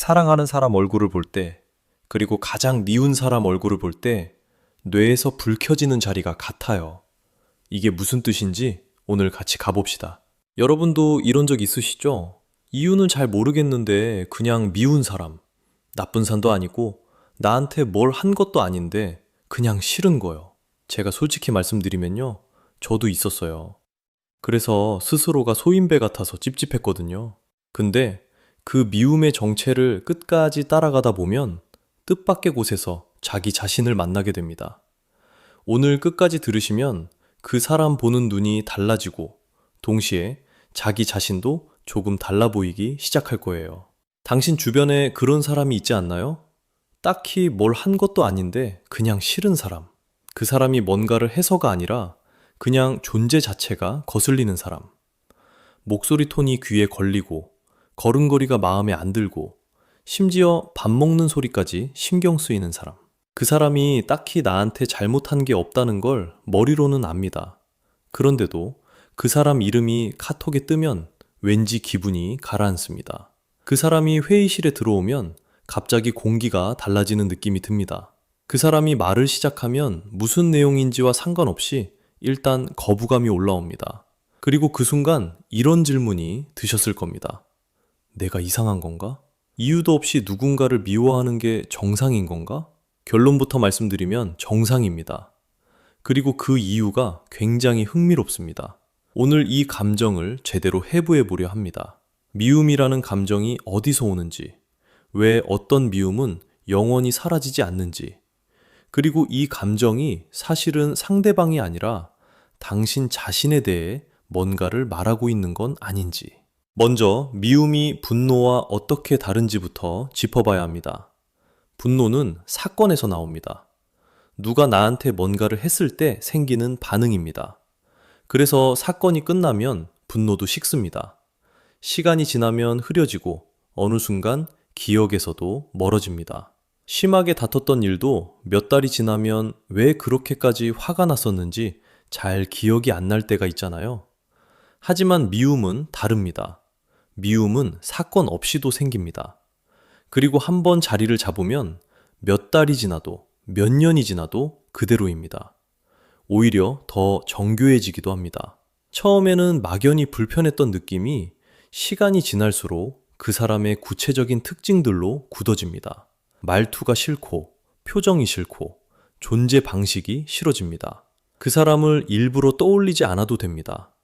사랑하는 사람 얼굴을 볼 때, 그리고 가장 미운 사람 얼굴을 볼 때, 뇌에서 불 켜지는 자리가 같아요. 이게 무슨 뜻인지 오늘 같이 가봅시다. 여러분도 이런 적 있으시죠? 이유는 잘 모르겠는데 그냥 미운 사람, 나쁜 산도 아니고 나한테 뭘 한 것도 아닌데 그냥 싫은 거요. 제가 솔직히 말씀드리면요. 저도 있었어요. 그래서 스스로가 소인배 같아서 찝찝했거든요. 근데 그 미움의 정체를 끝까지 따라가다 보면 뜻밖의 곳에서 자기 자신을 만나게 됩니다. 오늘 끝까지 들으시면 그 사람 보는 눈이 달라지고 동시에 자기 자신도 조금 달라 보이기 시작할 거예요. 당신 주변에 그런 사람이 있지 않나요? 딱히 뭘 한 것도 아닌데 그냥 싫은 사람. 그 사람이 뭔가를 해서가 아니라 그냥 존재 자체가 거슬리는 사람. 목소리 톤이 귀에 걸리고 걸음걸이가 마음에 안 들고 심지어 밥 먹는 소리까지 신경 쓰이는 사람. 그 사람이 딱히 나한테 잘못한 게 없다는 걸 머리로는 압니다. 그런데도 그 사람 이름이 카톡에 뜨면 왠지 기분이 가라앉습니다. 그 사람이 회의실에 들어오면 갑자기 공기가 달라지는 느낌이 듭니다. 그 사람이 말을 시작하면 무슨 내용인지와 상관없이 일단 거부감이 올라옵니다. 그리고 그 순간 이런 질문이 드셨을 겁니다. 내가 이상한 건가? 이유도 없이 누군가를 미워하는 게 정상인 건가? 결론부터 말씀드리면 정상입니다. 그리고 그 이유가 굉장히 흥미롭습니다. 오늘 이 감정을 제대로 해부해 보려 합니다. 미움이라는 감정이 어디서 오는지, 왜 어떤 미움은 영원히 사라지지 않는지, 그리고 이 감정이 사실은 상대방이 아니라 당신 자신에 대해 뭔가를 말하고 있는 건 아닌지. 먼저 미움이 분노와 어떻게 다른지부터 짚어봐야 합니다. 분노는 사건에서 나옵니다. 누가 나한테 뭔가를 했을 때 생기는 반응입니다. 그래서 사건이 끝나면 분노도 식습니다. 시간이 지나면 흐려지고 어느 순간 기억에서도 멀어집니다. 심하게 다퉜던 일도 몇 달이 지나면 왜 그렇게까지 화가 났었는지 잘 기억이 안 날 때가 있잖아요. 하지만 미움은 다릅니다. 미움은 사건 없이도 생깁니다. 그리고 한번 자리를 잡으면 몇 달이 지나도 몇 년이 지나도 그대로입니다. 오히려 더 정교해지기도 합니다. 처음에는 막연히 불편했던 느낌이 시간이 지날수록 그 사람의 구체적인 특징들로 굳어집니다. 말투가 싫고, 표정이 싫고, 존재 방식이 싫어집니다. 그 사람을 일부러 떠올리지 않아도 됩니다.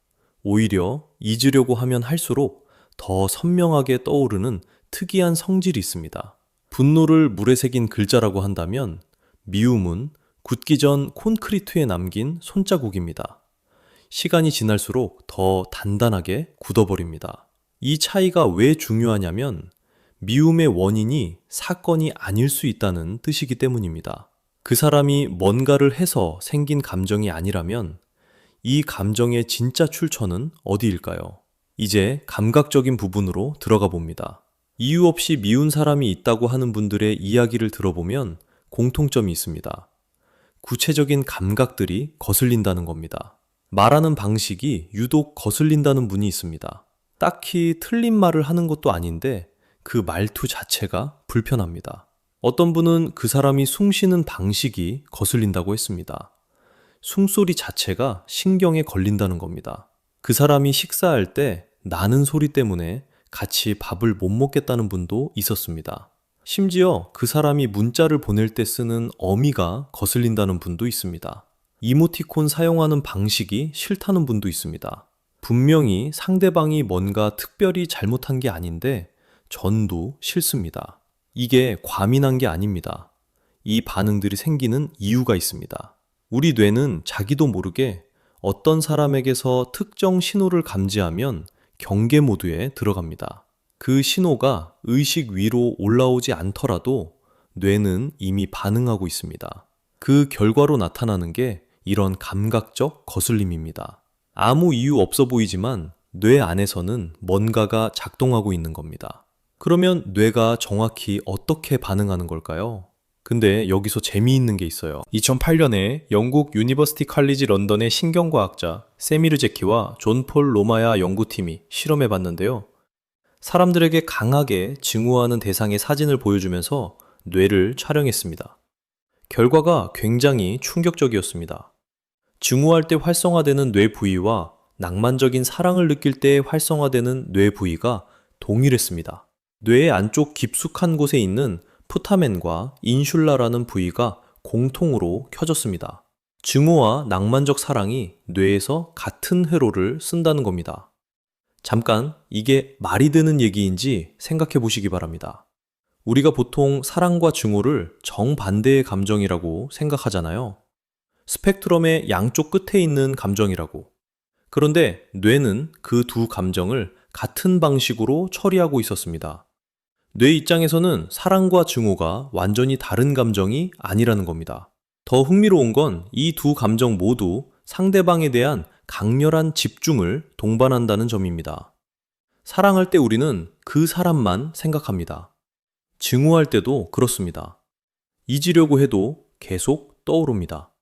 오히려 잊으려고 하면 할수록 더 선명하게 떠오르는 특이한 성질이 있습니다. 분노를 물에 새긴 글자라고 한다면 미움은 굳기 전 콘크리트에 남긴 손자국입니다. 시간이 지날수록 더 단단하게 굳어버립니다. 이 차이가 왜 중요하냐면 미움의 원인이 사건이 아닐 수 있다는 뜻이기 때문입니다. 그 사람이 뭔가를 해서 생긴 감정이 아니라면 이 감정의 진짜 출처는 어디일까요? 이제 감각적인 부분으로 들어가 봅니다. 이유 없이 미운 사람이 있다고 하는 분들의 이야기를 들어보면 공통점이 있습니다. 구체적인 감각들이 거슬린다는 겁니다. 말하는 방식이 유독 거슬린다는 분이 있습니다. 딱히 틀린 말을 하는 것도 아닌데 그 말투 자체가 불편합니다. 어떤 분은 그 사람이 숨 쉬는 방식이 거슬린다고 했습니다. 숨소리 자체가 신경에 걸린다는 겁니다. 그 사람이 식사할 때 나는 소리 때문에 같이 밥을 못 먹겠다는 분도 있었습니다. 심지어 그 사람이 문자를 보낼 때 쓰는 어미가 거슬린다는 분도 있습니다. 이모티콘 사용하는 방식이 싫다는 분도 있습니다. 분명히 상대방이 뭔가 특별히 잘못한 게 아닌데 전도 싫습니다. 이게 과민한 게 아닙니다. 이 반응들이 생기는 이유가 있습니다. 우리 뇌는 자기도 모르게 어떤 사람에게서 특정 신호를 감지하면 경계 모드에 들어갑니다. 그 신호가 의식 위로 올라오지 않더라도 뇌는 이미 반응하고 있습니다. 그 결과로 나타나는 게 이런 감각적 거슬림입니다. 아무 이유 없어 보이지만 뇌 안에서는 뭔가가 작동하고 있는 겁니다. 그러면 뇌가 정확히 어떻게 반응하는 걸까요? 근데 여기서 재미있는 게 있어요. 2008년에 영국 유니버시티 칼리지 런던의 신경과학자 세미르 제키와 존 폴 로마야 연구팀이 실험해 봤는데요. 사람들에게 강하게 증오하는 대상의 사진을 보여주면서 뇌를 촬영했습니다. 결과가 굉장히 충격적이었습니다. 증오할 때 활성화되는 뇌 부위와 낭만적인 사랑을 느낄 때 활성화되는 뇌 부위가 동일했습니다. 뇌의 안쪽 깊숙한 곳에 있는 푸타멘과 인슐라라는 부위가 공통으로 켜졌습니다. 증오와 낭만적 사랑이 뇌에서 같은 회로를 쓴다는 겁니다. 잠깐 이게 말이 되는 얘기인지 생각해 보시기 바랍니다. 우리가 보통 사랑과 증오를 정반대의 감정이라고 생각하잖아요. 스펙트럼의 양쪽 끝에 있는 감정이라고. 그런데 뇌는 그 두 감정을 같은 방식으로 처리하고 있었습니다. 뇌 입장에서는 사랑과 증오가 완전히 다른 감정이 아니라는 겁니다. 더 흥미로운 건 이 두 감정 모두 상대방에 대한 강렬한 집중을 동반한다는 점입니다. 사랑할 때 우리는 그 사람만 생각합니다. 증오할 때도 그렇습니다. 잊으려고 해도 계속 떠오릅니다.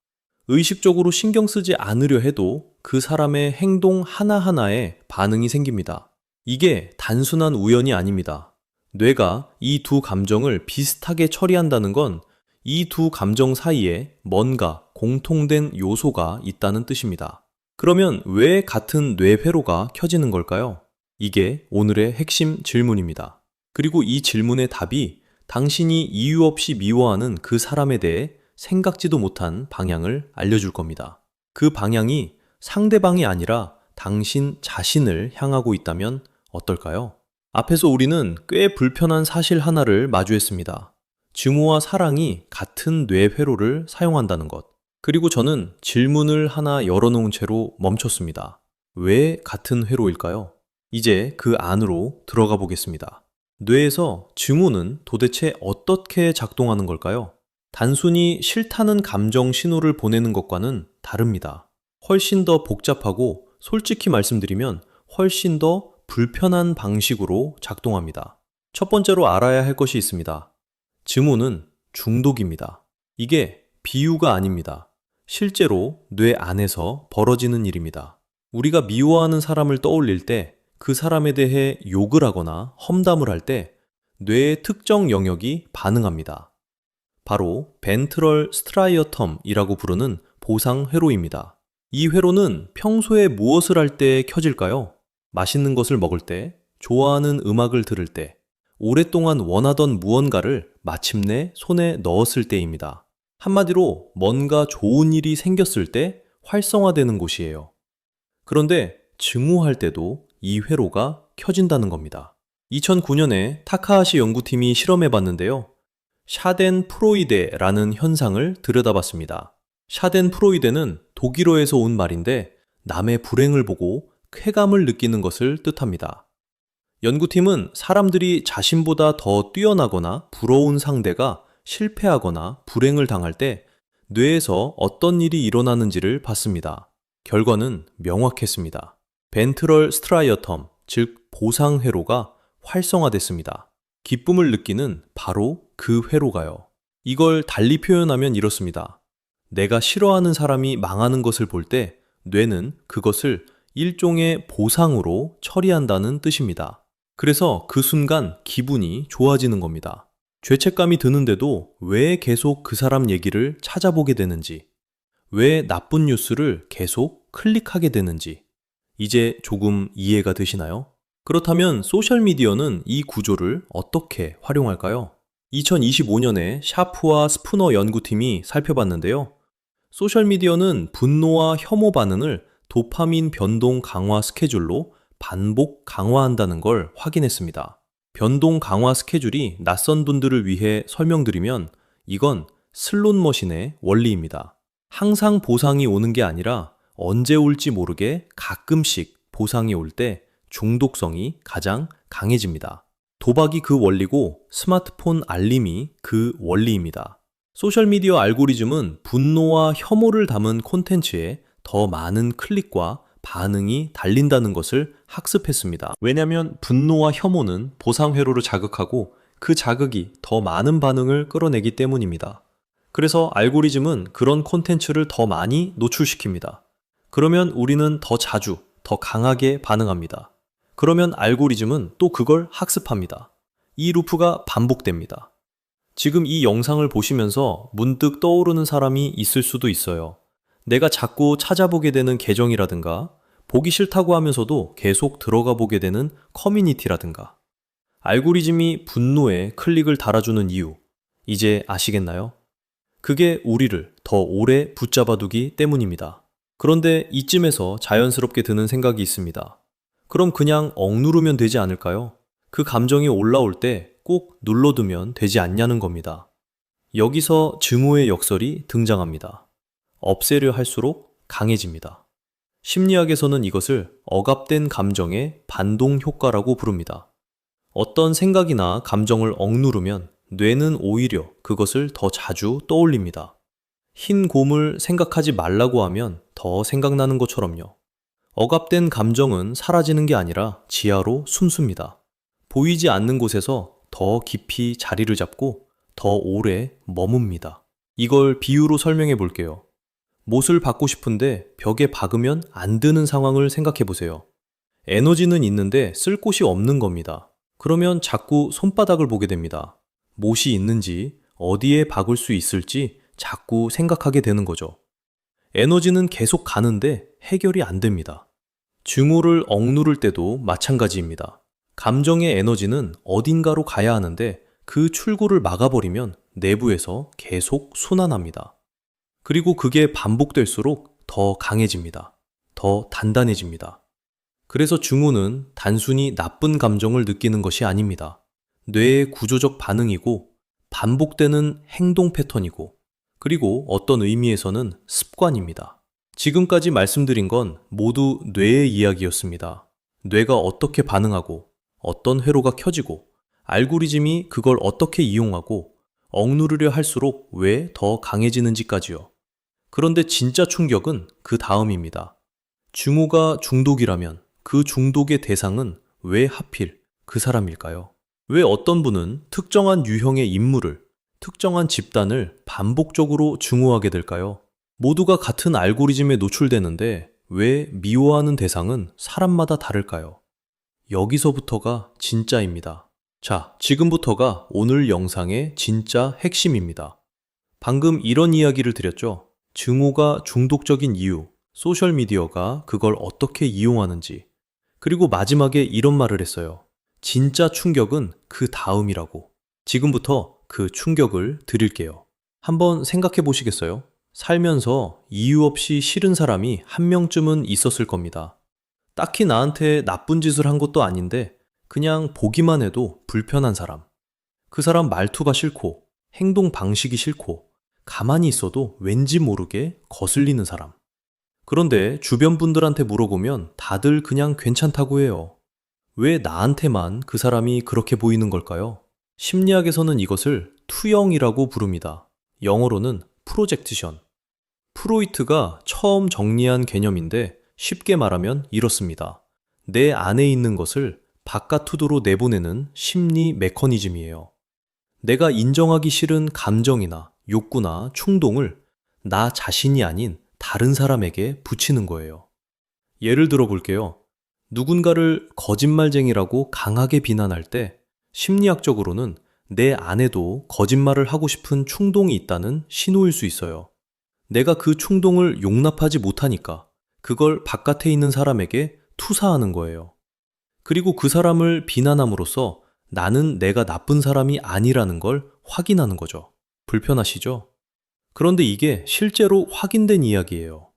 의식적으로 신경 쓰지 않으려 해도 그 사람의 행동 하나하나에 반응이 생깁니다. 이게 단순한 우연이 아닙니다. 뇌가 이 두 감정을 비슷하게 처리한다는 건 이 두 감정 사이에 뭔가 공통된 요소가 있다는 뜻입니다. 그러면 왜 같은 뇌회로가 켜지는 걸까요? 이게 오늘의 핵심 질문입니다. 그리고 이 질문의 답이 당신이 이유 없이 미워하는 그 사람에 대해 생각지도 못한 방향을 알려줄 겁니다. 그 방향이 상대방이 아니라 당신 자신을 향하고 있다면 어떨까요? 앞에서 우리는 꽤 불편한 사실 하나를 마주했습니다. 증오와 사랑이 같은 뇌회로를 사용한다는 것. 그리고 저는 질문을 하나 열어놓은 채로 멈췄습니다. 왜 같은 회로일까요? 이제 그 안으로 들어가 보겠습니다. 뇌에서 증오는 도대체 어떻게 작동하는 걸까요? 단순히 싫다는 감정 신호를 보내는 것과는 다릅니다. 훨씬 더 복잡하고 솔직히 말씀드리면 훨씬 더 불편한 방식으로 작동합니다. 첫 번째로 알아야 할 것이 있습니다. 증오는 중독입니다. 이게 비유가 아닙니다. 실제로 뇌 안에서 벌어지는 일입니다. 우리가 미워하는 사람을 떠올릴 때 그 사람에 대해 욕을 하거나 험담을 할 때 뇌의 특정 영역이 반응합니다. 바로 벤트럴 스트라이어텀이라고 부르는 보상 회로입니다. 이 회로는 평소에 무엇을 할 때 켜질까요? 맛있는 것을 먹을 때, 좋아하는 음악을 들을 때, 오랫동안 원하던 무언가를 마침내 손에 넣었을 때입니다. 한마디로 뭔가 좋은 일이 생겼을 때 활성화되는 곳이에요. 그런데 증오할 때도 이 회로가 켜진다는 겁니다. 2009년에 타카하시 연구팀이 실험해 봤는데요. 샤덴프로이데라는 현상을 들여다봤습니다. 샤덴프로이데는 독일어에서 온 말인데 남의 불행을 보고 쾌감을 느끼는 것을 뜻합니다. 연구팀은 사람들이 자신보다 더 뛰어나거나 부러운 상대가 실패하거나 불행을 당할 때 뇌에서 어떤 일이 일어나는지를 봤습니다. 결과는 명확했습니다. 벤트럴 스트라이어텀, 즉 보상회로가 활성화됐습니다. 기쁨을 느끼는 바로 그 회로가요. 이걸 달리 표현하면 이렇습니다. 내가 싫어하는 사람이 망하는 것을 볼 때 뇌는 그것을 일종의 보상으로 처리한다는 뜻입니다. 그래서 그 순간 기분이 좋아지는 겁니다. 죄책감이 드는데도 왜 계속 그 사람 얘기를 찾아보게 되는지, 왜 나쁜 뉴스를 계속 클릭하게 되는지, 이제 조금 이해가 되시나요? 그렇다면 소셜미디어는 이 구조를 어떻게 활용할까요? 2025년에 샤프와 스푸너 연구팀이 살펴봤는데요. 소셜미디어는 분노와 혐오 반응을 도파민 변동 강화 스케줄로 반복 강화한다는 걸 확인했습니다. 변동 강화 스케줄이 낯선 분들을 위해 설명드리면 이건 슬롯머신의 원리입니다. 항상 보상이 오는 게 아니라 언제 올지 모르게 가끔씩 보상이 올 때 중독성이 가장 강해집니다. 도박이 그 원리고 스마트폰 알림이 그 원리입니다. 소셜미디어 알고리즘은 분노와 혐오를 담은 콘텐츠에 더 많은 클릭과 반응이 달린다는 것을 학습했습니다. 왜냐하면 분노와 혐오는 보상 회로를 자극하고 그 자극이 더 많은 반응을 끌어내기 때문입니다. 그래서 알고리즘은 그런 콘텐츠를 더 많이 노출시킵니다. 그러면 우리는 더 자주, 더 강하게 반응합니다. 그러면 알고리즘은 또 그걸 학습합니다. 이 루프가 반복됩니다. 지금 이 영상을 보시면서 문득 떠오르는 사람이 있을 수도 있어요. 내가 자꾸 찾아보게 되는 계정이라든가, 보기 싫다고 하면서도 계속 들어가 보게 되는 커뮤니티라든가, 알고리즘이 분노에 클릭을 달아주는 이유, 이제 아시겠나요? 그게 우리를 더 오래 붙잡아두기 때문입니다. 그런데 이쯤에서 자연스럽게 드는 생각이 있습니다. 그럼 그냥 억누르면 되지 않을까요? 그 감정이 올라올 때 꼭 눌러두면 되지 않냐는 겁니다. 여기서 증오의 역설이 등장합니다. 없애려 할수록 강해집니다. 심리학에서는 이것을 억압된 감정의 반동 효과라고 부릅니다. 어떤 생각이나 감정을 억누르면 뇌는 오히려 그것을 더 자주 떠올립니다. 흰 곰을 생각하지 말라고 하면 더 생각나는 것처럼요. 억압된 감정은 사라지는 게 아니라 지하로 숨습니다. 보이지 않는 곳에서 더 깊이 자리를 잡고 더 오래 머뭅니다. 이걸 비유로 설명해 볼게요. 못을 받고 싶은데 벽에 박으면 안 드는 상황을 생각해 보세요. 에너지는 있는데 쓸 곳이 없는 겁니다. 그러면 자꾸 손바닥을 보게 됩니다. 못이 있는지, 어디에 박을 수 있을지 자꾸 생각하게 되는 거죠. 에너지는 계속 가는데 해결이 안 됩니다. 증오를 억누를 때도 마찬가지입니다. 감정의 에너지는 어딘가로 가야 하는데 그 출구를 막아버리면 내부에서 계속 순환합니다. 그리고 그게 반복될수록 더 강해집니다. 더 단단해집니다. 그래서 증오는 단순히 나쁜 감정을 느끼는 것이 아닙니다. 뇌의 구조적 반응이고 반복되는 행동 패턴이고 그리고 어떤 의미에서는 습관입니다. 지금까지 말씀드린 건 모두 뇌의 이야기였습니다. 뇌가 어떻게 반응하고 어떤 회로가 켜지고 알고리즘이 그걸 어떻게 이용하고 억누르려 할수록 왜 더 강해지는지까지요. 그런데 진짜 충격은 그 다음입니다. 증오가 중독이라면 그 중독의 대상은 왜 하필 그 사람일까요? 왜 어떤 분은 특정한 유형의 인물을, 특정한 집단을 반복적으로 증오하게 될까요? 모두가 같은 알고리즘에 노출되는데 왜 미워하는 대상은 사람마다 다를까요? 여기서부터가 진짜입니다. 자, 지금부터가 오늘 영상의 진짜 핵심입니다. 방금 이런 이야기를 드렸죠? 증오가 중독적인 이유, 소셜미디어가 그걸 어떻게 이용하는지, 그리고 마지막에 이런 말을 했어요. 진짜 충격은 그 다음이라고. 지금부터 그 충격을 드릴게요. 한번 생각해 보시겠어요? 살면서 이유 없이 싫은 사람이 한 명쯤은 있었을 겁니다. 딱히 나한테 나쁜 짓을 한 것도 아닌데 그냥 보기만 해도 불편한 사람. 그 사람 말투가 싫고 행동 방식이 싫고 가만히 있어도 왠지 모르게 거슬리는 사람. 그런데 주변 분들한테 물어보면 다들 그냥 괜찮다고 해요. 왜 나한테만 그 사람이 그렇게 보이는 걸까요? 심리학에서는 이것을 투영이라고 부릅니다. 영어로는 프로젝트션. 프로이트가 처음 정리한 개념인데 쉽게 말하면 이렇습니다. 내 안에 있는 것을 바깥으로 내보내는 심리 메커니즘이에요. 내가 인정하기 싫은 감정이나 욕구나 충동을 나 자신이 아닌 다른 사람에게 붙이는 거예요. 예를 들어 볼게요. 누군가를 거짓말쟁이라고 강하게 비난할 때 심리학적으로는 내 안에도 거짓말을 하고 싶은 충동이 있다는 신호일 수 있어요. 내가 그 충동을 용납하지 못하니까 그걸 바깥에 있는 사람에게 투사하는 거예요. 그리고 그 사람을 비난함으로써 나는 내가 나쁜 사람이 아니라는 걸 확인하는 거죠. 불편하시죠? 그런데 이게 실제로 확인된 이야기예요.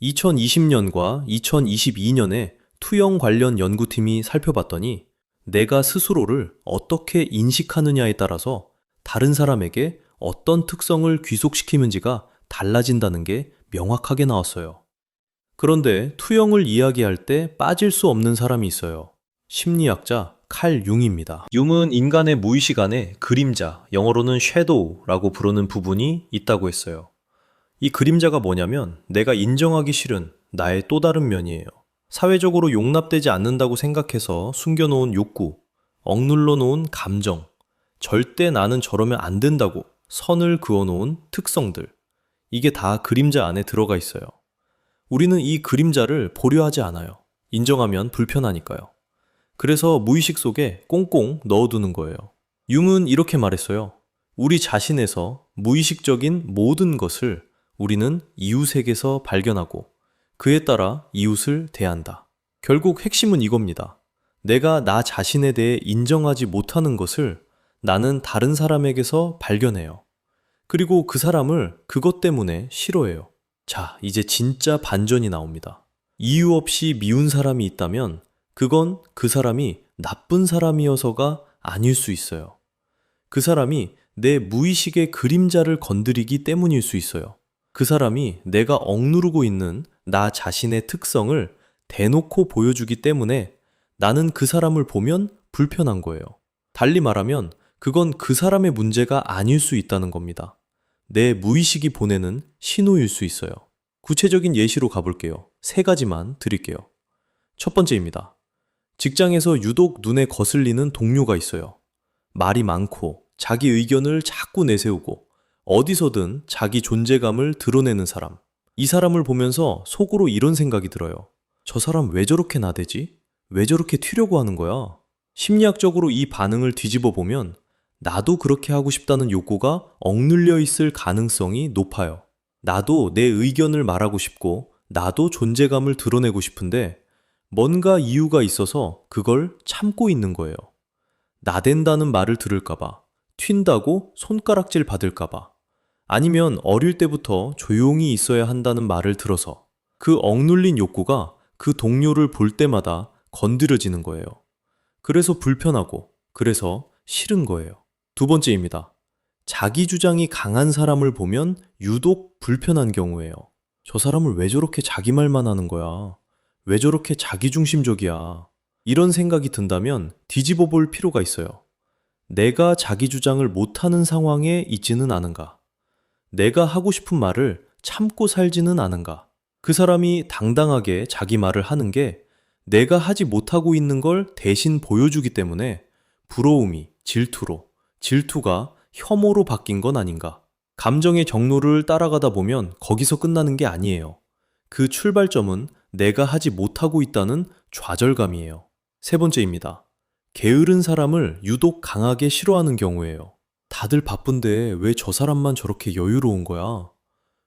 2020년과 2022년에 투영 관련 연구팀이 살펴봤더니 내가 스스로를 어떻게 인식하느냐에 따라서 다른 사람에게 어떤 특성을 귀속시키는지가 달라진다는 게 명확하게 나왔어요. 그런데 투영을 이야기할 때 빠질 수 없는 사람이 있어요. 심리학자 칼 융입니다. 융은 인간의 무의식 안에 그림자, 영어로는 shadow라고 부르는 부분이 있다고 했어요. 이 그림자가 뭐냐면 내가 인정하기 싫은 나의 또 다른 면이에요. 사회적으로 용납되지 않는다고 생각해서 숨겨놓은 욕구, 억눌러 놓은 감정, 절대 나는 저러면 안 된다고 선을 그어놓은 특성들, 이게 다 그림자 안에 들어가 있어요. 우리는 이 그림자를 보려 하지 않아요. 인정하면 불편하니까요. 그래서 무의식 속에 꽁꽁 넣어두는 거예요. 융은 이렇게 말했어요. 우리 자신에서 무의식적인 모든 것을 우리는 이웃에게서 발견하고 그에 따라 이웃을 대한다. 결국 핵심은 이겁니다. 내가 나 자신에 대해 인정하지 못하는 것을 나는 다른 사람에게서 발견해요. 그리고 그 사람을 그것 때문에 싫어해요. 자, 이제 진짜 반전이 나옵니다. 이유 없이 미운 사람이 있다면 그건 그 사람이 나쁜 사람이어서가 아닐 수 있어요. 그 사람이 내 무의식의 그림자를 건드리기 때문일 수 있어요. 그 사람이 내가 억누르고 있는 나 자신의 특성을 대놓고 보여주기 때문에 나는 그 사람을 보면 불편한 거예요. 달리 말하면 그건 그 사람의 문제가 아닐 수 있다는 겁니다. 내 무의식이 보내는 신호일 수 있어요. 구체적인 예시로 가볼게요. 3가지만 드릴게요. 첫 번째입니다. 직장에서 유독 눈에 거슬리는 동료가 있어요. 말이 많고 자기 의견을 자꾸 내세우고 어디서든 자기 존재감을 드러내는 사람. 이 사람을 보면서 속으로 이런 생각이 들어요. 저 사람 왜 저렇게 나대지? 왜 저렇게 튀려고 하는 거야? 심리학적으로 이 반응을 뒤집어 보면 나도 그렇게 하고 싶다는 욕구가 억눌려 있을 가능성이 높아요. 나도 내 의견을 말하고 싶고 나도 존재감을 드러내고 싶은데 뭔가 이유가 있어서 그걸 참고 있는 거예요. 나댄다는 말을 들을까봐, 튄다고 손가락질 받을까봐, 아니면 어릴 때부터 조용히 있어야 한다는 말을 들어서 그 억눌린 욕구가 그 동료를 볼 때마다 건드려지는 거예요. 그래서 불편하고, 그래서 싫은 거예요. 두 번째입니다. 자기 주장이 강한 사람을 보면 유독 불편한 경우예요. 저 사람을 왜 저렇게 자기 말만 하는 거야? 왜 저렇게 자기중심적이야? 이런 생각이 든다면 뒤집어 볼 필요가 있어요. 내가 자기 주장을 못하는 상황에 있지는 않은가? 내가 하고 싶은 말을 참고 살지는 않은가? 그 사람이 당당하게 자기 말을 하는 게 내가 하지 못하고 있는 걸 대신 보여주기 때문에 부러움이 질투로, 질투가 혐오로 바뀐 건 아닌가? 감정의 경로를 따라가다 보면 거기서 끝나는 게 아니에요. 그 출발점은 내가 하지 못하고 있다는 좌절감이에요. 3번째입니다. 게으른 사람을 유독 강하게 싫어하는 경우예요. 다들 바쁜데 왜 저 사람만 저렇게 여유로운 거야?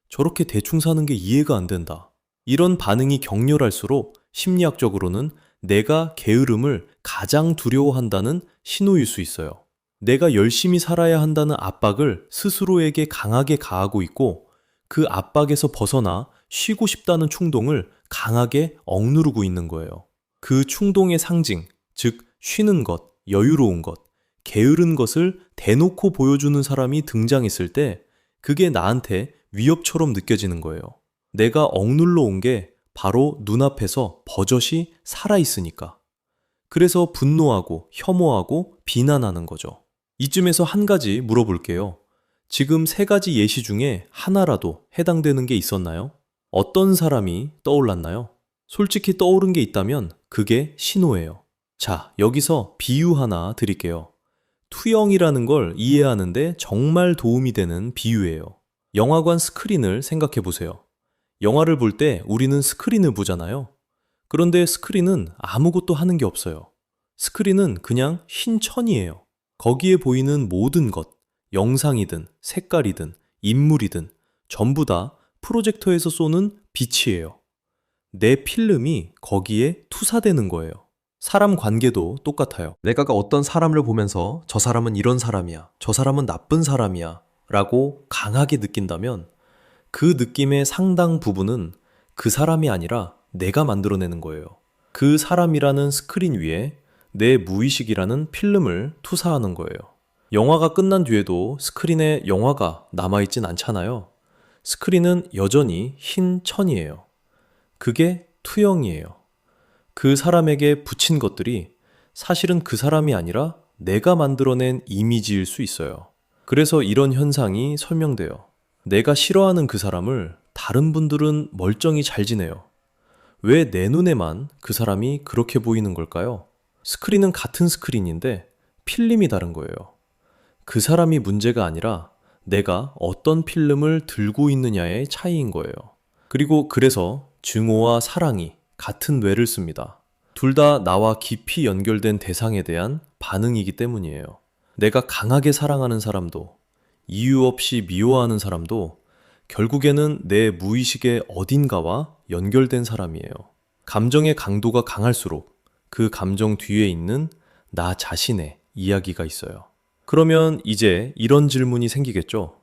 저렇게 대충 사는 게 이해가 안 된다. 이런 반응이 격렬할수록 심리학적으로는 내가 게으름을 가장 두려워한다는 신호일 수 있어요. 내가 열심히 살아야 한다는 압박을 스스로에게 강하게 가하고 있고 그 압박에서 벗어나 쉬고 싶다는 충동을 강하게 억누르고 있는 거예요. 그 충동의 상징, 즉 쉬는 것, 여유로운 것, 게으른 것을 대놓고 보여주는 사람이 등장했을 때 그게 나한테 위협처럼 느껴지는 거예요. 내가 억눌러 온 게 바로 눈앞에서 버젓이 살아있으니까. 그래서 분노하고 혐오하고 비난하는 거죠. 이쯤에서 한 가지 물어볼게요. 지금 3가지 예시 중에 하나라도 해당되는 게 있었나요? 어떤 사람이 떠올랐나요? 솔직히 떠오른 게 있다면 그게 신호예요. 자, 여기서 비유 하나 드릴게요. 투영이라는 걸 이해하는데 정말 도움이 되는 비유예요. 영화관 스크린을 생각해 보세요. 영화를 볼 때 우리는 스크린을 보잖아요. 그런데 스크린은 아무것도 하는 게 없어요. 스크린은 그냥 흰 천이에요. 거기에 보이는 모든 것, 영상이든 색깔이든 인물이든 전부 다 프로젝터에서 쏘는 빛이에요. 내 필름이 거기에 투사되는 거예요. 사람 관계도 똑같아요. 내가 어떤 사람을 보면서 저 사람은 이런 사람이야, 저 사람은 나쁜 사람이야 라고 강하게 느낀다면 그 느낌의 상당 부분은 그 사람이 아니라 내가 만들어내는 거예요. 그 사람이라는 스크린 위에 내 무의식이라는 필름을 투사하는 거예요. 영화가 끝난 뒤에도 스크린에 영화가 남아있진 않잖아요. 스크린은 여전히 흰 천이에요. 그게 투영이에요. 그 사람에게 붙인 것들이 사실은 그 사람이 아니라 내가 만들어낸 이미지일 수 있어요. 그래서 이런 현상이 설명돼요. 내가 싫어하는 그 사람을 다른 분들은 멀쩡히 잘 지내요. 왜 내 눈에만 그 사람이 그렇게 보이는 걸까요? 스크린은 같은 스크린인데 필름이 다른 거예요. 그 사람이 문제가 아니라 내가 어떤 필름을 들고 있느냐의 차이인 거예요. 그리고 그래서 증오와 사랑이 같은 뇌를 씁니다. 둘 다 나와 깊이 연결된 대상에 대한 반응이기 때문이에요. 내가 강하게 사랑하는 사람도, 이유 없이 미워하는 사람도 결국에는 내 무의식의 어딘가와 연결된 사람이에요. 감정의 강도가 강할수록 그 감정 뒤에 있는 나 자신의 이야기가 있어요. 그러면 이제 이런 질문이 생기겠죠?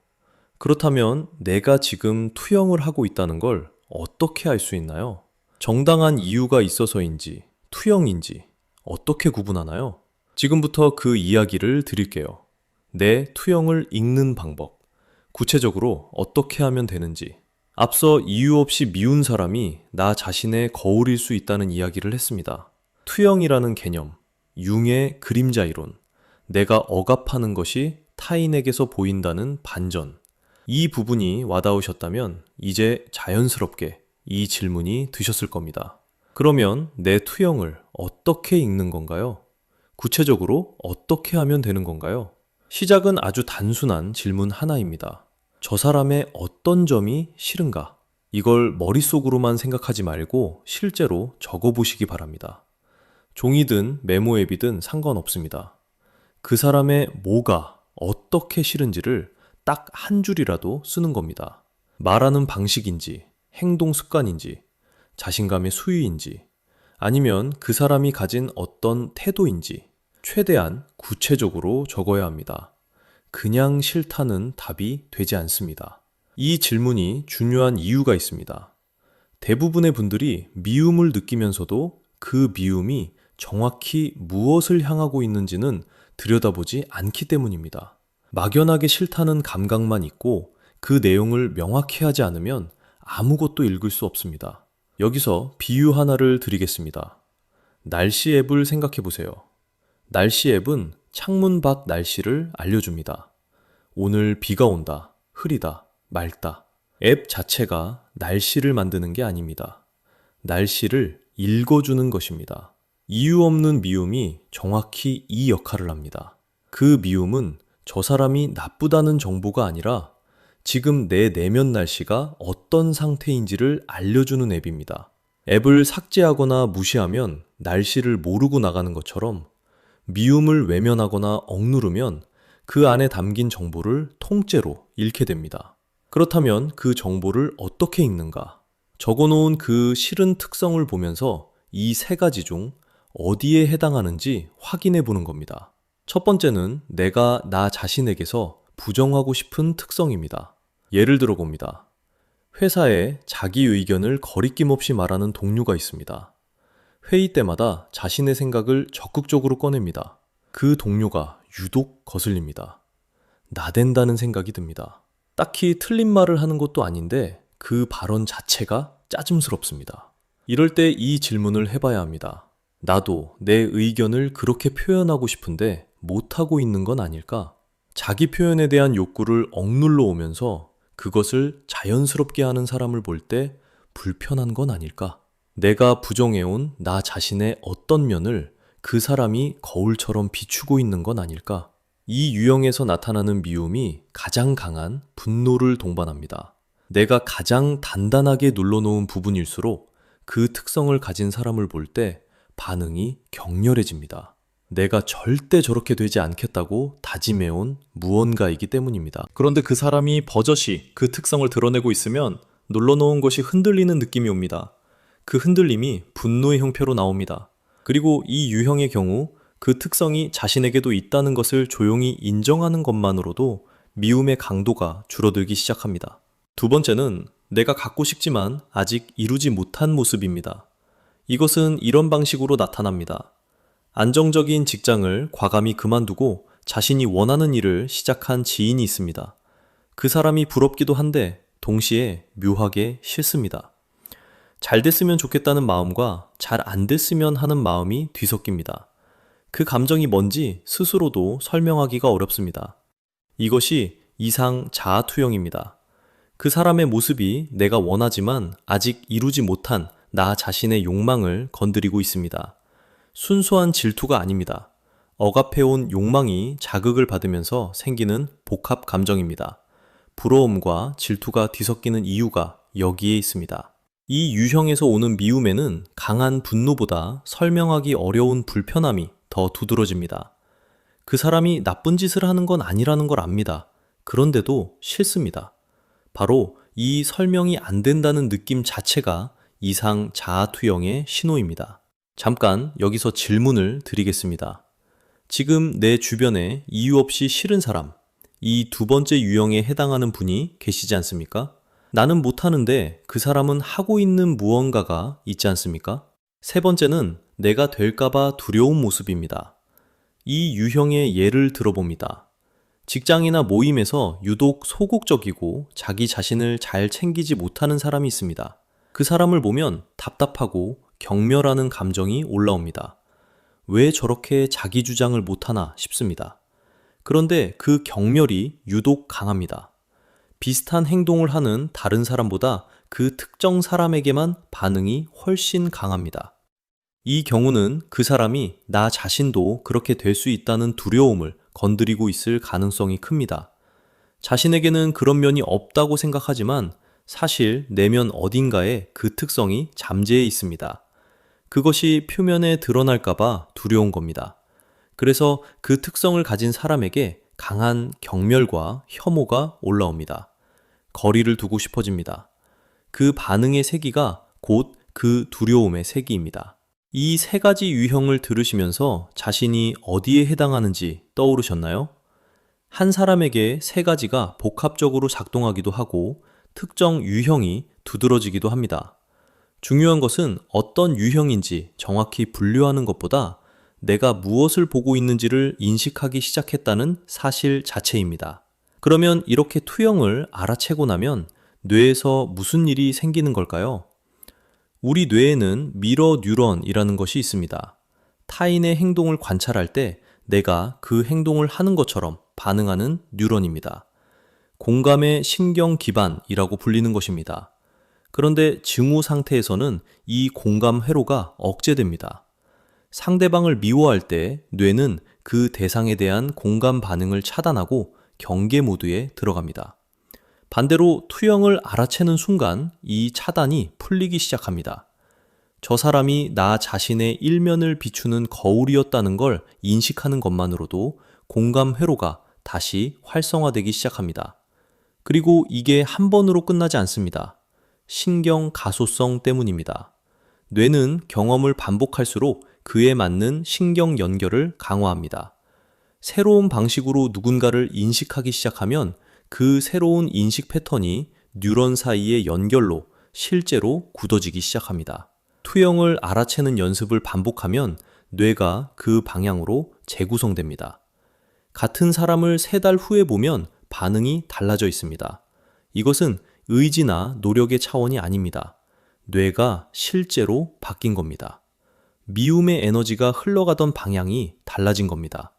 그렇다면 내가 지금 투영을 하고 있다는 걸 어떻게 알 수 있나요? 정당한 이유가 있어서인지, 투영인지 어떻게 구분하나요? 지금부터 그 이야기를 드릴게요. 내 투영을 읽는 방법, 구체적으로 어떻게 하면 되는지. 앞서 이유 없이 미운 사람이 나 자신의 거울일 수 있다는 이야기를 했습니다. 투영이라는 개념, 융의 그림자 이론, 내가 억압하는 것이 타인에게서 보인다는 반전. 이 부분이 와닿으셨다면 이제 자연스럽게 이 질문이 드셨을 겁니다. 그러면 내 투영을 어떻게 읽는 건가요? 구체적으로 어떻게 하면 되는 건가요? 시작은 아주 단순한 질문 하나입니다. 저 사람의 어떤 점이 싫은가? 이걸 머릿속으로만 생각하지 말고 실제로 적어보시기 바랍니다. 종이든 메모 앱이든 상관없습니다. 그 사람의 뭐가 어떻게 싫은지를 딱 한 줄이라도 쓰는 겁니다. 말하는 방식인지, 행동 습관인지, 자신감의 수위인지, 아니면 그 사람이 가진 어떤 태도인지 최대한 구체적으로 적어야 합니다. 그냥 싫다는 답이 되지 않습니다. 이 질문이 중요한 이유가 있습니다. 대부분의 분들이 미움을 느끼면서도 그 미움이 정확히 무엇을 향하고 있는지는 들여다보지 않기 때문입니다. 막연하게 싫다는 감각만 있고 그 내용을 명확히 하지 않으면 아무것도 읽을 수 없습니다. 여기서 비유 하나를 드리겠습니다. 날씨 앱을 생각해 보세요. 날씨 앱은 창문 밖 날씨를 알려줍니다. 오늘 비가 온다, 흐리다, 맑다. 앱 자체가 날씨를 만드는 게 아닙니다. 날씨를 읽어주는 것입니다. 이유 없는 미움이 정확히 이 역할을 합니다. 그 미움은 저 사람이 나쁘다는 정보가 아니라 지금 내 내면 날씨가 어떤 상태인지를 알려주는 앱입니다. 앱을 삭제하거나 무시하면 날씨를 모르고 나가는 것처럼 미움을 외면하거나 억누르면 그 안에 담긴 정보를 통째로 잃게 됩니다. 그렇다면 그 정보를 어떻게 읽는가? 적어놓은 그 싫은 특성을 보면서 이 세 가지 중 어디에 해당하는지 확인해 보는 겁니다. 첫 번째는 내가 나 자신에게서 부정하고 싶은 특성입니다. 예를 들어 봅니다. 회사에 자기 의견을 거리낌 없이 말하는 동료가 있습니다. 회의 때마다 자신의 생각을 적극적으로 꺼냅니다. 그 동료가 유독 거슬립니다. 나댄다는 생각이 듭니다. 딱히 틀린 말을 하는 것도 아닌데 그 발언 자체가 짜증스럽습니다. 이럴 때 이 질문을 해봐야 합니다. 나도 내 의견을 그렇게 표현하고 싶은데 못하고 있는 건 아닐까? 자기 표현에 대한 욕구를 억눌러 오면서 그것을 자연스럽게 하는 사람을 볼 때 불편한 건 아닐까? 내가 부정해온 나 자신의 어떤 면을 그 사람이 거울처럼 비추고 있는 건 아닐까? 이 유형에서 나타나는 미움이 가장 강한 분노를 동반합니다. 내가 가장 단단하게 눌러놓은 부분일수록 그 특성을 가진 사람을 볼 때 반응이 격렬해집니다. 내가 절대 저렇게 되지 않겠다고 다짐해온 무언가이기 때문입니다. 그런데 그 사람이 버젓이 그 특성을 드러내고 있으면 눌러놓은 것이 흔들리는 느낌이 옵니다. 그 흔들림이 분노의 형태로 나옵니다. 그리고 이 유형의 경우 그 특성이 자신에게도 있다는 것을 조용히 인정하는 것만으로도 미움의 강도가 줄어들기 시작합니다. 두 번째는 내가 갖고 싶지만 아직 이루지 못한 모습입니다. 이것은 이런 방식으로 나타납니다. 안정적인 직장을 과감히 그만두고 자신이 원하는 일을 시작한 지인이 있습니다. 그 사람이 부럽기도 한데 동시에 묘하게 싫습니다. 잘 됐으면 좋겠다는 마음과 잘 안 됐으면 하는 마음이 뒤섞입니다. 그 감정이 뭔지 스스로도 설명하기가 어렵습니다. 이것이 이상 자아투영입니다. 그 사람의 모습이 내가 원하지만 아직 이루지 못한 나 자신의 욕망을 건드리고 있습니다. 순수한 질투가 아닙니다. 억압해온 욕망이 자극을 받으면서 생기는 복합 감정입니다. 부러움과 질투가 뒤섞이는 이유가 여기에 있습니다. 이 유형에서 오는 미움에는 강한 분노보다 설명하기 어려운 불편함이 더 두드러집니다. 그 사람이 나쁜 짓을 하는 건 아니라는 걸 압니다. 그런데도 싫습니다. 바로 이 설명이 안 된다는 느낌 자체가 이상 자아투영의 신호입니다. 잠깐 여기서 질문을 드리겠습니다. 지금 내 주변에 이유 없이 싫은 사람, 이 두 번째 유형에 해당하는 분이 계시지 않습니까? 나는 못하는데 그 사람은 하고 있는 무언가가 있지 않습니까? 세 번째는 내가 될까봐 두려운 모습입니다. 이 유형의 예를 들어봅니다. 직장이나 모임에서 유독 소극적이고 자기 자신을 잘 챙기지 못하는 사람이 있습니다. 그 사람을 보면 답답하고 경멸하는 감정이 올라옵니다. 왜 저렇게 자기 주장을 못하나 싶습니다. 그런데 그 경멸이 유독 강합니다. 비슷한 행동을 하는 다른 사람보다 그 특정 사람에게만 반응이 훨씬 강합니다. 이 경우는 그 사람이 나 자신도 그렇게 될 수 있다는 두려움을 건드리고 있을 가능성이 큽니다. 자신에게는 그런 면이 없다고 생각하지만 사실 내면 어딘가에 그 특성이 잠재해 있습니다. 그것이 표면에 드러날까봐 두려운 겁니다. 그래서 그 특성을 가진 사람에게 강한 경멸과 혐오가 올라옵니다. 거리를 두고 싶어집니다. 그 반응의 세기가 곧 그 두려움의 세기입니다. 이 세 가지 유형을 들으시면서 자신이 어디에 해당하는지 떠오르셨나요? 한 사람에게 세 가지가 복합적으로 작동하기도 하고 특정 유형이 두드러지기도 합니다. 중요한 것은 어떤 유형인지 정확히 분류하는 것보다 내가 무엇을 보고 있는지를 인식하기 시작했다는 사실 자체입니다. 그러면 이렇게 투영을 알아채고 나면 뇌에서 무슨 일이 생기는 걸까요? 우리 뇌에는 미러 뉴런이라는 것이 있습니다. 타인의 행동을 관찰할 때 내가 그 행동을 하는 것처럼 반응하는 뉴런입니다. 공감의 신경 기반이라고 불리는 것입니다. 그런데 증오 상태에서는 이 공감 회로가 억제됩니다. 상대방을 미워할 때 뇌는 그 대상에 대한 공감 반응을 차단하고 경계 모드에 들어갑니다. 반대로 투영을 알아채는 순간 이 차단이 풀리기 시작합니다. 저 사람이 나 자신의 일면을 비추는 거울이었다는 걸 인식하는 것만으로도 공감 회로가 다시 활성화되기 시작합니다. 그리고 이게 한 번으로 끝나지 않습니다. 신경 가소성 때문입니다. 뇌는 경험을 반복할수록 그에 맞는 신경 연결을 강화합니다. 새로운 방식으로 누군가를 인식하기 시작하면 그 새로운 인식 패턴이 뉴런 사이의 연결로 실제로 굳어지기 시작합니다. 투영을 알아채는 연습을 반복하면 뇌가 그 방향으로 재구성됩니다. 같은 사람을 3달 후에 보면 반응이 달라져 있습니다. 이것은 의지나 노력의 차원이 아닙니다. 뇌가 실제로 바뀐 겁니다. 미움의 에너지가 흘러가던 방향이 달라진 겁니다.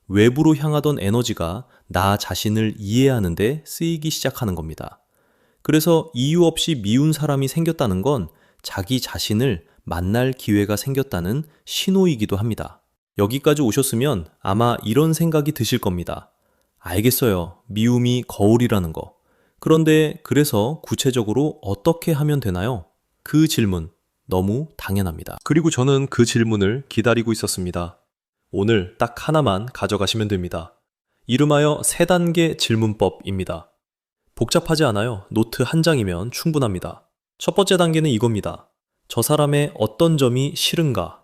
외부로 향하던 에너지가 나 자신을 이해하는 데 쓰이기 시작하는 겁니다. 그래서 이유 없이 미운 사람이 생겼다는 건 자기 자신을 만날 기회가 생겼다는 신호이기도 합니다. 여기까지 오셨으면 아마 이런 생각이 드실 겁니다. 알겠어요. 미움이 거울이라는 거. 그런데 그래서 구체적으로 어떻게 하면 되나요? 그 질문 너무 당연합니다. 그리고 저는 그 질문을 기다리고 있었습니다. 오늘 딱 하나만 가져가시면 됩니다. 이름하여 3단계 질문법입니다. 복잡하지 않아요. 노트 한 장이면 충분합니다. 첫 번째 단계는 이겁니다. 저 사람의 어떤 점이 싫은가?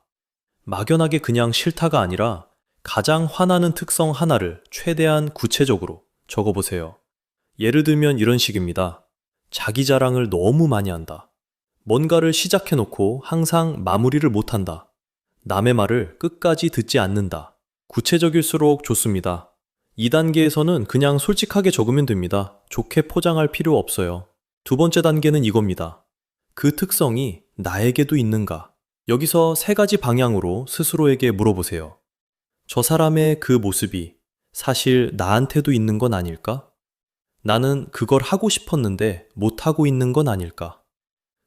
막연하게 그냥 싫다가 아니라 가장 화나는 특성 하나를 최대한 구체적으로 적어보세요. 예를 들면 이런 식입니다. 자기 자랑을 너무 많이 한다. 뭔가를 시작해놓고 항상 마무리를 못한다. 남의 말을 끝까지 듣지 않는다. 구체적일수록 좋습니다. 2단계에서는 그냥 솔직하게 적으면 됩니다. 좋게 포장할 필요 없어요. 두 번째 단계는 이겁니다. 그 특성이 나에게도 있는가? 여기서 3가지 방향으로 스스로에게 물어보세요. 저 사람의 그 모습이 사실 나한테도 있는 건 아닐까? 나는 그걸 하고 싶었는데 못하고 있는 건 아닐까?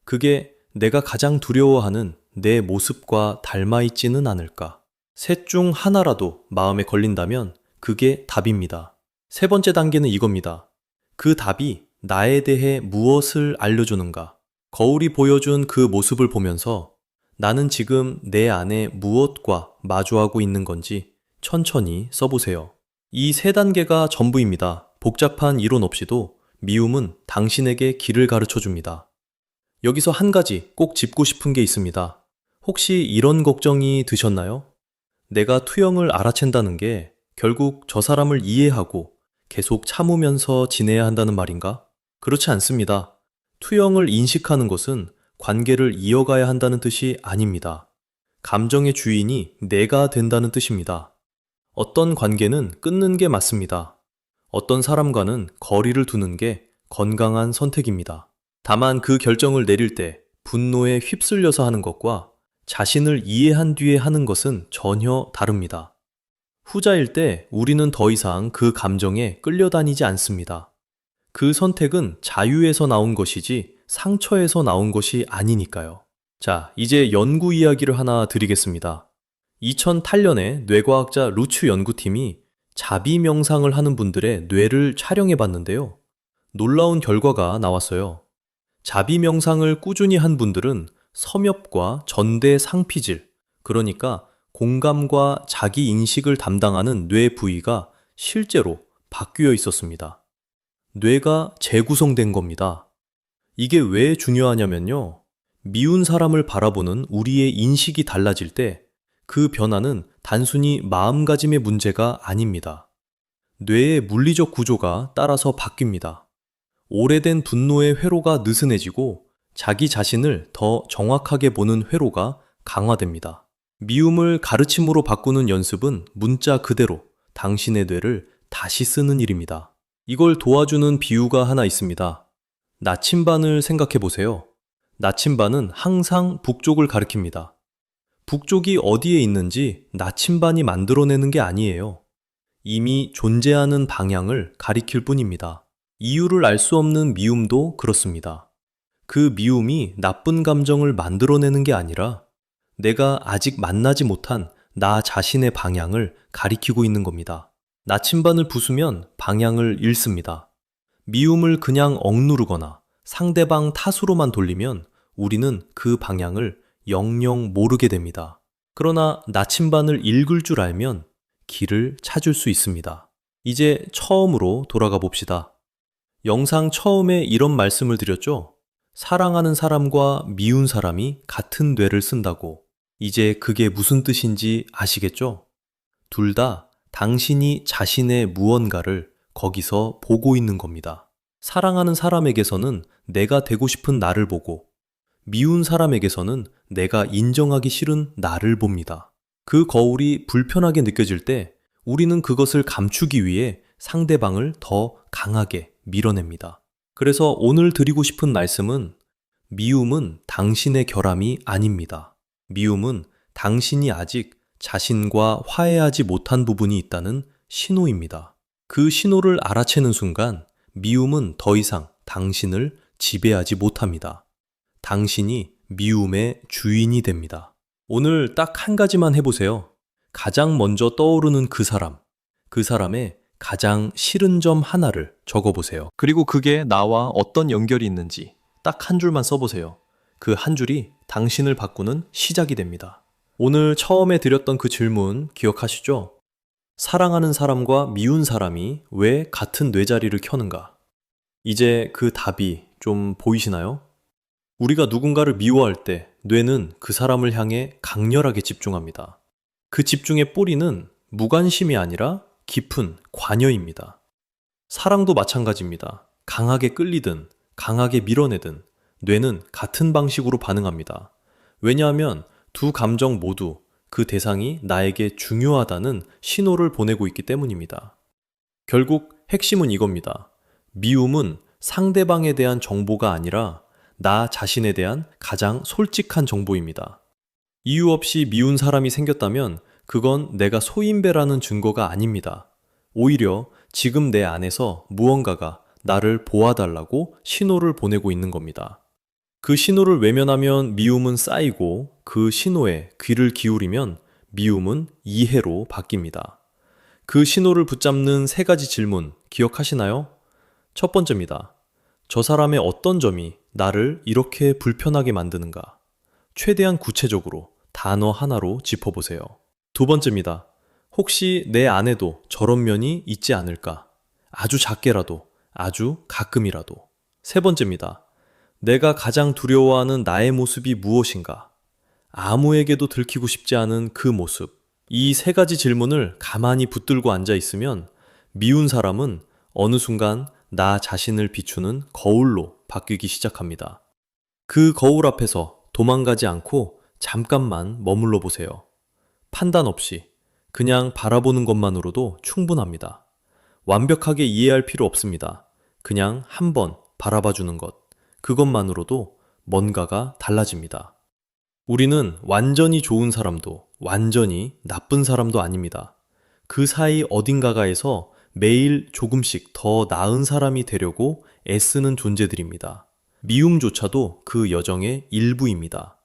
그게 내가 가장 두려워하는 내 모습과 닮아 있지는 않을까? 셋 중 하나라도 마음에 걸린다면 그게 답입니다. 세 번째 단계는 이겁니다. 그 답이 나에 대해 무엇을 알려주는가? 거울이 보여준 그 모습을 보면서 나는 지금 내 안에 무엇과 마주하고 있는 건지 천천히 써보세요. 이 세 단계가 전부입니다. 복잡한 이론 없이도 미움은 당신에게 길을 가르쳐 줍니다. 여기서 한 가지 꼭 짚고 싶은 게 있습니다. 혹시 이런 걱정이 드셨나요? 내가 투영을 알아챈다는 게 결국 저 사람을 이해하고 계속 참으면서 지내야 한다는 말인가? 그렇지 않습니다. 투영을 인식하는 것은 관계를 이어가야 한다는 뜻이 아닙니다. 감정의 주인이 내가 된다는 뜻입니다. 어떤 관계는 끊는 게 맞습니다. 어떤 사람과는 거리를 두는 게 건강한 선택입니다. 다만 그 결정을 내릴 때 분노에 휩쓸려서 하는 것과 자신을 이해한 뒤에 하는 것은 전혀 다릅니다. 후자일 때 우리는 더 이상 그 감정에 끌려다니지 않습니다. 그 선택은 자유에서 나온 것이지 상처에서 나온 것이 아니니까요. 자, 이제 연구 이야기를 하나 드리겠습니다. 2008년에 뇌과학자 루츠 연구팀이 자비 명상을 하는 분들의 뇌를 촬영해 봤는데요. 놀라운 결과가 나왔어요. 자비 명상을 꾸준히 한 분들은 섬엽과 전대 상피질, 그러니까 공감과 자기 인식을 담당하는 뇌 부위가 실제로 바뀌어 있었습니다. 뇌가 재구성된 겁니다. 이게 왜 중요하냐면요. 미운 사람을 바라보는 우리의 인식이 달라질 때 그 변화는 단순히 마음가짐의 문제가 아닙니다. 뇌의 물리적 구조가 따라서 바뀝니다. 오래된 분노의 회로가 느슨해지고 자기 자신을 더 정확하게 보는 회로가 강화됩니다. 미움을 가르침으로 바꾸는 연습은 문자 그대로 당신의 뇌를 다시 쓰는 일입니다. 이걸 도와주는 비유가 하나 있습니다. 나침반을 생각해 보세요. 나침반은 항상 북쪽을 가리킵니다. 북쪽이 어디에 있는지 나침반이 만들어내는 게 아니에요. 이미 존재하는 방향을 가리킬 뿐입니다. 이유를 알 수 없는 미움도 그렇습니다. 그 미움이 나쁜 감정을 만들어내는 게 아니라 내가 아직 만나지 못한 나 자신의 방향을 가리키고 있는 겁니다. 나침반을 부수면 방향을 잃습니다. 미움을 그냥 억누르거나 상대방 탓으로만 돌리면 우리는 그 방향을 영영 모르게 됩니다. 그러나 나침반을 읽을 줄 알면 길을 찾을 수 있습니다. 이제 처음으로 돌아가 봅시다. 영상 처음에 이런 말씀을 드렸죠? 사랑하는 사람과 미운 사람이 같은 뇌를 쓴다고. 이제 그게 무슨 뜻인지 아시겠죠? 둘 다 당신이 자신의 무언가를 거기서 보고 있는 겁니다. 사랑하는 사람에게서는 내가 되고 싶은 나를 보고, 미운 사람에게서는 내가 인정하기 싫은 나를 봅니다. 그 거울이 불편하게 느껴질 때 우리는 그것을 감추기 위해 상대방을 더 강하게 밀어냅니다. 그래서 오늘 드리고 싶은 말씀은 미움은 당신의 결함이 아닙니다. 미움은 당신이 아직 자신과 화해하지 못한 부분이 있다는 신호입니다. 그 신호를 알아채는 순간 미움은 더 이상 당신을 지배하지 못합니다. 당신이 미움의 주인이 됩니다. 오늘 딱 한 가지만 해보세요. 가장 먼저 떠오르는 그 사람의 가장 싫은 점 하나를 적어보세요. 그리고 그게 나와 어떤 연결이 있는지 딱 한 줄만 써보세요. 그 한 줄이 당신을 바꾸는 시작이 됩니다. 오늘 처음에 드렸던 그 질문 기억하시죠? 사랑하는 사람과 미운 사람이 왜 같은 뇌자리를 켜는가? 이제 그 답이 좀 보이시나요? 우리가 누군가를 미워할 때 뇌는 그 사람을 향해 강렬하게 집중합니다. 그 집중의 뿌리는 무관심이 아니라 깊은 관여입니다. 사랑도 마찬가지입니다. 강하게 끌리든 강하게 밀어내든 뇌는 같은 방식으로 반응합니다. 왜냐하면 두 감정 모두 그 대상이 나에게 중요하다는 신호를 보내고 있기 때문입니다. 결국 핵심은 이겁니다. 미움은 상대방에 대한 정보가 아니라 나 자신에 대한 가장 솔직한 정보입니다. 이유 없이 미운 사람이 생겼다면 그건 내가 소인배라는 증거가 아닙니다. 오히려 지금 내 안에서 무언가가 나를 보아달라고 신호를 보내고 있는 겁니다. 그 신호를 외면하면 미움은 쌓이고 그 신호에 귀를 기울이면 미움은 이해로 바뀝니다. 그 신호를 붙잡는 세 가지 질문 기억하시나요? 첫 번째입니다. 저 사람의 어떤 점이 나를 이렇게 불편하게 만드는가? 최대한 구체적으로 단어 하나로 짚어보세요. 두 번째입니다. 혹시 내 안에도 저런 면이 있지 않을까? 아주 작게라도, 아주 가끔이라도. 세 번째입니다. 내가 가장 두려워하는 나의 모습이 무엇인가? 아무에게도 들키고 싶지 않은 그 모습. 이 세 가지 질문을 가만히 붙들고 앉아 있으면 미운 사람은 어느 순간 나 자신을 비추는 거울로 바뀌기 시작합니다. 그 거울 앞에서 도망가지 않고 잠깐만 머물러 보세요. 판단 없이 그냥 바라보는 것만으로도 충분합니다. 완벽하게 이해할 필요 없습니다. 그냥 한번 바라봐 주는 것. 그것만으로도 뭔가가 달라집니다. 우리는 완전히 좋은 사람도 완전히 나쁜 사람도 아닙니다. 그 사이 어딘가가에서 매일 조금씩 더 나은 사람이 되려고 애쓰는 존재들입니다. 미움조차도 그 여정의 일부입니다.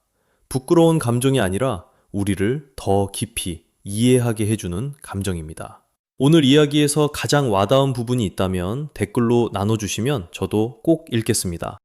부끄러운 감정이 아니라 우리를 더 깊이 이해하게 해주는 감정입니다. 오늘 이야기에서 가장 와닿은 부분이 있다면 댓글로 나눠주시면 저도 꼭 읽겠습니다.